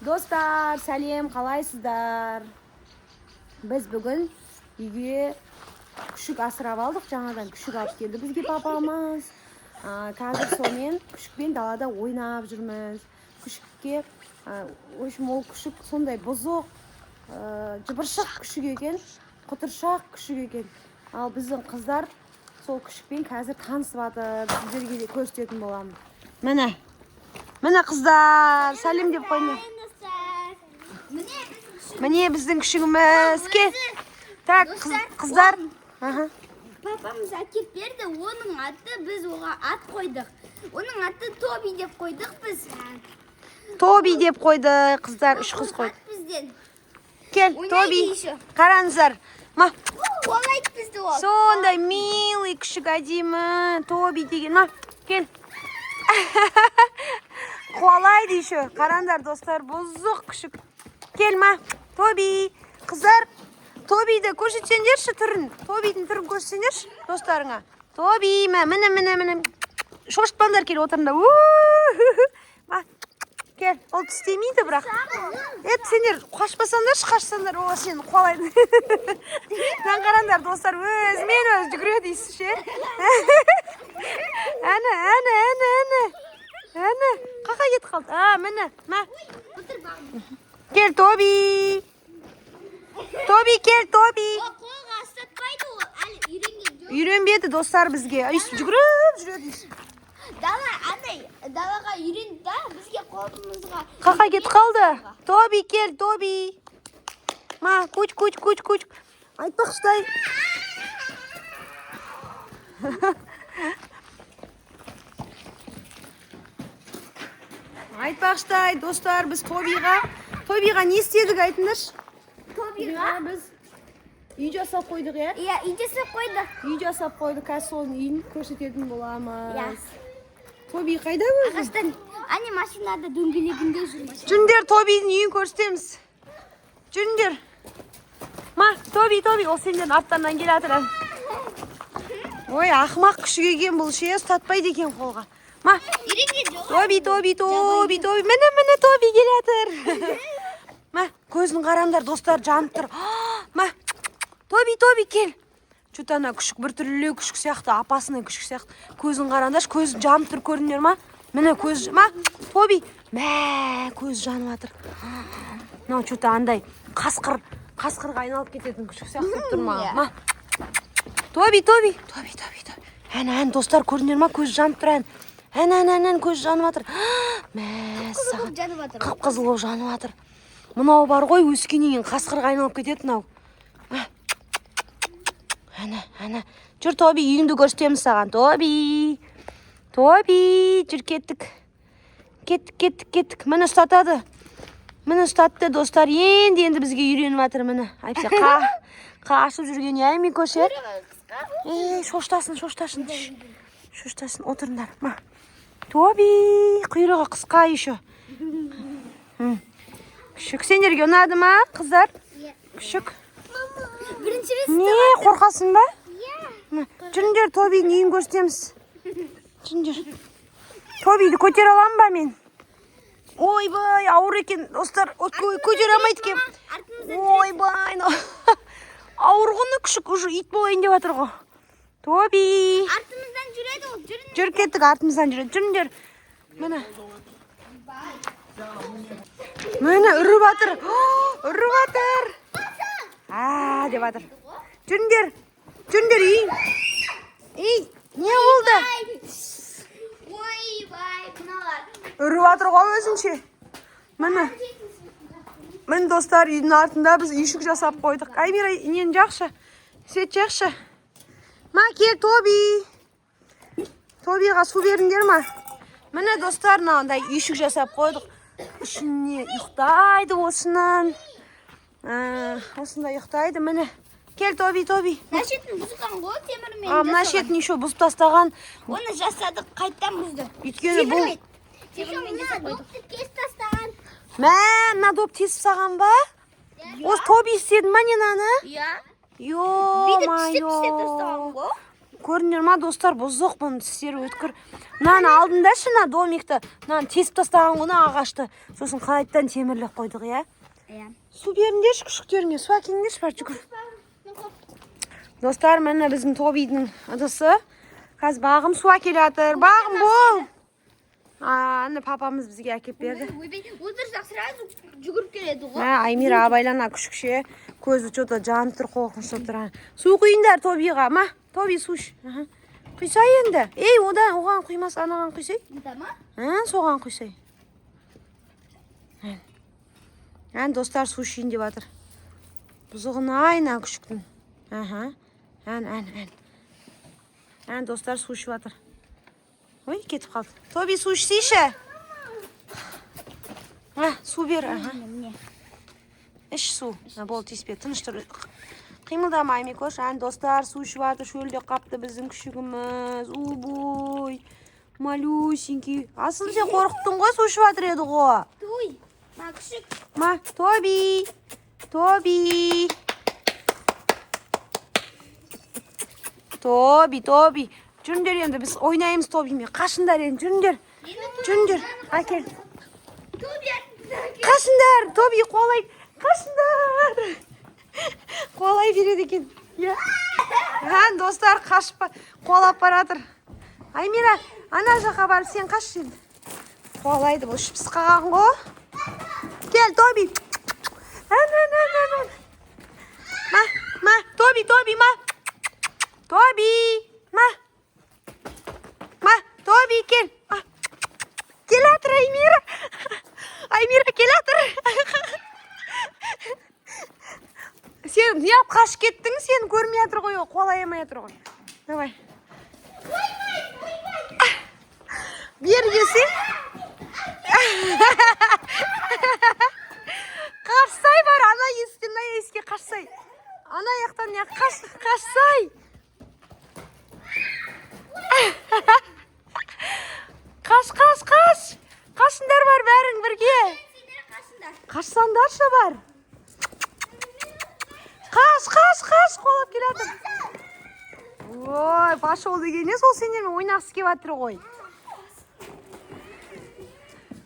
Достар, сәлем, қалайсыздар? Біз бүгін үйге күшік асырап алдық, жаңадан күшік алып келді бізге папамыз. Қазір сонымен күшікпен далада ойнап жүрміз. Күшікке, ол күшік сондай бұзық, жыбыршақ күшік екен, құтыршақ күшік екен. Ал біздің қыздар сол күшікпен қазір танысып жатыр, сіздерге де көрсететін боламын. Міне қыздар, сәлем деп қойыңдар. Міне біздің күшігіміз. Так, қыздар. Папамыз әкеп берді, оның аты біз оған ат қойдық. Оның аты Тоби деп қойдық біз. Тоби деп қойды, қыздар, үш қыз қойды. Кел, Тоби, қараңыздар. Олайды бізді ол. Сондай милый күшік әдемі, Тоби деген. Кел. Қуалайды еще. Қараңдар, достар, бұзық күшік. Кел, Тоби, қыздар. Тобиді көрсетсеңдерші түрін. Тобидің түрін көрсетсеңдерші достарыңа. Тоби, міне. Шошытпаңдар, кел отырында. Кел, ол тістемейді бірақ. Сендер қашпасаңдар, оға сені қуалайды. Қараңдар, достар, өзімен өзі жүгіреді дейсіз ше. Әні. Қақа кет қалды? Міне. Кел, Тоби. Тоби, кел, Тоби. Қолға ұстатпайды ол, әлі үйренген жоқ. Үйренбеді достар бізге. Жүгіріп жүреді. Далаға үйренді да, бізге қолымызға. Қақа кет қалды? Тоби, кел, Тоби. Күч. Айтпақшыдай. Айтпақшыдай, достар, біз Тобиға не істедік айтыңдаршы? Тобиға біз үй жасап қойдық, е? Иә, үй жасап қойдық. Үй жасап қойдық, қазір соның үйін көрсететін боламыз. Иә. Тоби қайда өзі? Ағаштан, машинада дөңгелегінде жүр. Жүндер, Тобидің үйін көрсетеміз. Жүндер. Тоби, ол сендердің арттарынан келе жатыр. Ой, ақымақ күшік екен бұл ше, ұстатпайды екен қолға. Тоби. Міне Тоби келе жатыр. Көзін қараңдар, достар, жанып тұр. Тоби, кел. Чутана күшік бір түрлі күшік сияқты, апасының күшік сияқты. Көзін қараңдар, көзін жанып тұр, көріңдер ма? Міне көз, Тоби. Көз жанып жатыр. Чута андай қасқырға айналып кететін күшік сияқты тұр ма? Тоби. Ән, достар, көріңдер ма? Көз жанып тұр, ән, көз жанып жатыр. Қып-қызыл болып жанып жатыр. Мынау бар ғой, өскеннен қасқырға айналып кететін ау. Әне. Жүр, Тоби, үйіңді көрсетеміз саған. Тоби, жүр, кеттік. Мені ұстатады. Мені ұстатты, достар. Енді бізге үйреніп жатыр, мені. Айпсе, қашып жүрген әйме көше. Шоштасын. Отырыңдар. Тоби, құйрығы қысқа еще. Күшік, сендерге ұнады ма, қыздар? Күшік. Не, қорқасың ба? Жүріңдер, Тобидің үйін көрсетеміз. Жүріңдер. Тобиді көтер алам ба мен? Ойбай, ауыр екен, достар. Көтер алмайды кен. Ойбай, ауыр ғыны күшік, уже ит болайын деп жатыр ғой. Тоби. Артымыздан жүреді ол, жүріңдер. Жүр кеттік, артымыздан жүреді. Жүріңдер. Міне, үріп жатыр. Деп жатыр. Жүріңдер, үй. Не болды? Ойбай, мыналар. Үріп жатыр ғой өзінше. Міне, достар, үйдің артында біз үйшік жасап қойдық. Аймира, нені жақшы? Свет жақшы. Кел, Тоби. Тобиға су беріңдер ма? Міне, достар, мынандай үйшік жасап қойдық. Ішіне ұйықтайды осынан. Осында ұйықтайды, міне. Кел, Тоби. Мына шетін бұзған ғой, темірмен. Мына шетін еще бұзып тастаған. Оны жасадық, қайттан бұзды. Өйткені бұл... Темірмен жасап қойдық. Допты кесіп тастаған. Мына доп тесіп саған ба? Осы Тоби істеді ма нені? Иә. Ё-майо. Бүйтіп тастаған ғой. Көрінер ма достар, бұзық бұның тістері өткір. Мынаны алдындашы, мына домикті. Мынаны тесіп тастаған ғына ағашты. Сосын қайтадан темірлеп қойдық, иә? Иә. Су беріңдерші күшіктеріңе, су әкеліңдерші бар жүгір. Достар, міне біздің Тобидің ыдысы. Қазір бағым су әкеліп жатыр. Бағым бол. Аны папамыз бізге әкеп берді. Отырсақ сразу жүгіріп келеді ғой. Аймира абайлана күшікше. Көзі что-то жанып тұр, қорқынышып тұр. Су құйындар Тобиға. Ма, Тоби су іш. Құйсай енді. Ей, оған құймас, анаған құйсай. Соған құйсай. Достар су ішейін деп жатыр. Бұзығын айна күшіктің. Достар су ішіп жатыр. Ой, кетіп қалды. Тоби су ішсейші. Су бер. Іш су. Бол теспе, тыныш тұр. Қимылдамай ме көш. Достар су ішіп жатыр. Шөлде қапты біздің күшігіміз. Убой. Малюсенький. Асыл сен қорықтың ғой, су ішіп жатыр еді ғой. Той. Ма күшік. Ма, Тоби. Тоби. Тоби. Жүріңдер енді, біз ойнаймыз Тобимен. Қашындар енді, жүріңдер. Әкел. Қашындар, Тоби қолай. Қашындар. Қолай береді екен. Достар, қашып қолап баратыр. Аймира, ана жаққа барып сен қаш енді. Қолайды, бұл шыпсы қаған ғой. Кел, Тоби. Тоби, ма. Тоби, кел. Кел атыр, Аймира. Аймира, кел атыр. Сен неғып қашып кеттің, сен көрмей атыр ғой, қолайамай атыр ғой. Давай. Бер келсе. Қашсай бар, ана еске қашсай. Ана яқтан қашсай. Қаш. Қашындар бар бәрің бірге. Қашсандаршы бар. Қаш, қолап келатыр. Ой, пошел деген не, сол сендермен ойнақсы кеп жатыр ғой.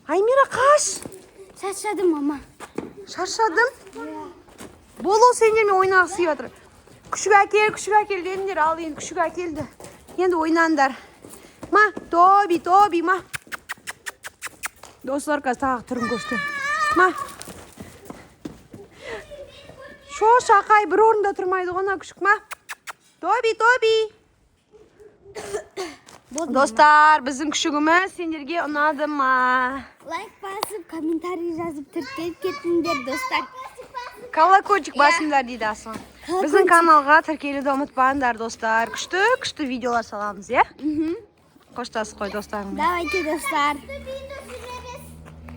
Аймира, қаш. Шаршадым, мама. Шаршадым? Болу сендермен ойнақсы кеп жатыр. Күшік әкел дедіңдер, ал енді күшік әкелді. Енді ойнаңдар. Ма, Тоби, ма. Достар, қазір тағы түрін көрсетем. Ма. Шақай бір орында тұрмайды ғона күшік, ма. Тоби. Достар, біздің күшігіміз сендерге ұнады ма? Лайк басып, комментарий жазып тіркеліп кетіңдер, достар. Колокольчик басыңдар дейді Аслан. Біздің каналға тіркелуді ұмытпаңдар, достар. Күшті видеолар саламыз, е? Қоштасып қой достарыңмен. Давайте, достар.